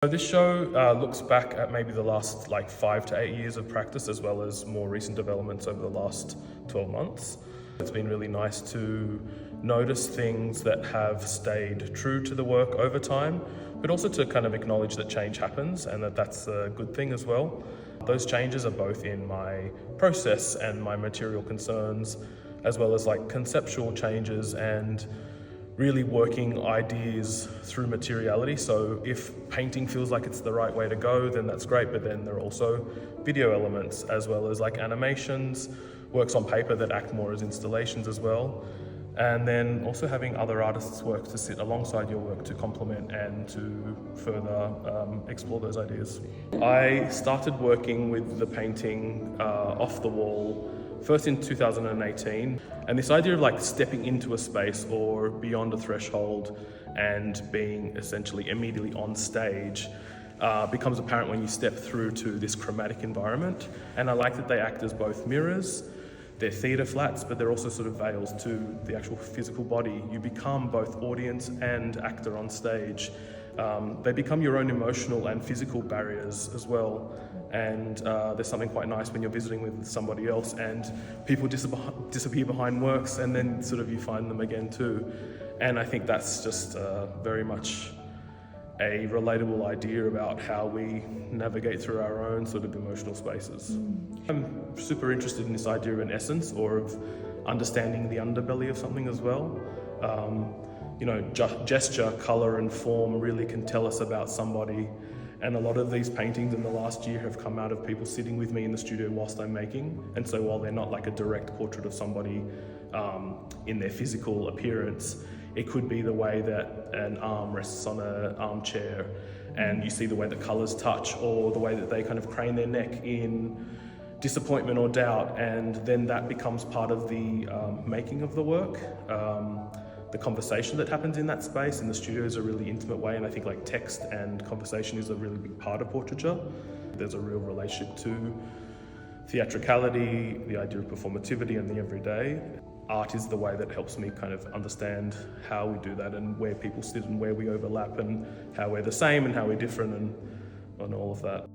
So this show looks back at maybe the last 5 to 8 years of practice, as well as more recent developments over the last 12 months. It's been really nice to notice things that have stayed true to the work over time, but also to kind of acknowledge that change happens and that that's a good thing as well. Those changes are both in my process and my material concerns, as well as conceptual changes and really working ideas through materiality. So if painting feels like it's the right way to go, then that's great, but then there are also video elements, as well as animations, works on paper that act more as installations as well. And then also having other artists' work to sit alongside your work to complement and to further explore those ideas. I started working with the painting off the wall first in 2018, and this idea of stepping into a space or beyond a threshold and being essentially immediately on stage becomes apparent when you step through to this chromatic environment. And I like that they act as both mirrors. They're theatre flats, but they're also sort of veils to the actual physical body. You become both audience and actor on stage. They become your own emotional and physical barriers as well. And there's something quite nice when you're visiting with somebody else and people disappear behind works, and then sort of you find them again too. And I think that's just very much a relatable idea about how we navigate through our own sort of emotional spaces. I'm super interested in this idea of an essence, or of understanding the underbelly of something as well. Gesture, colour and form really can tell us about somebody. And a lot of these paintings in the last year have come out of people sitting with me in the studio whilst I'm making. And so while they're not a direct portrait of somebody in their physical appearance, it could be the way that an arm rests on an armchair and you see the way the colours touch, or the way that they kind of crane their neck in disappointment or doubt, and then that becomes part of the making of the work. The conversation that happens in that space in the studio is a really intimate way, and I think text and conversation is a really big part of portraiture. There's a real relationship to theatricality, the idea of performativity and the everyday. Art is the way that helps me kind of understand how we do that, and where people sit and where we overlap, and how we're the same and how we're different, and all of that.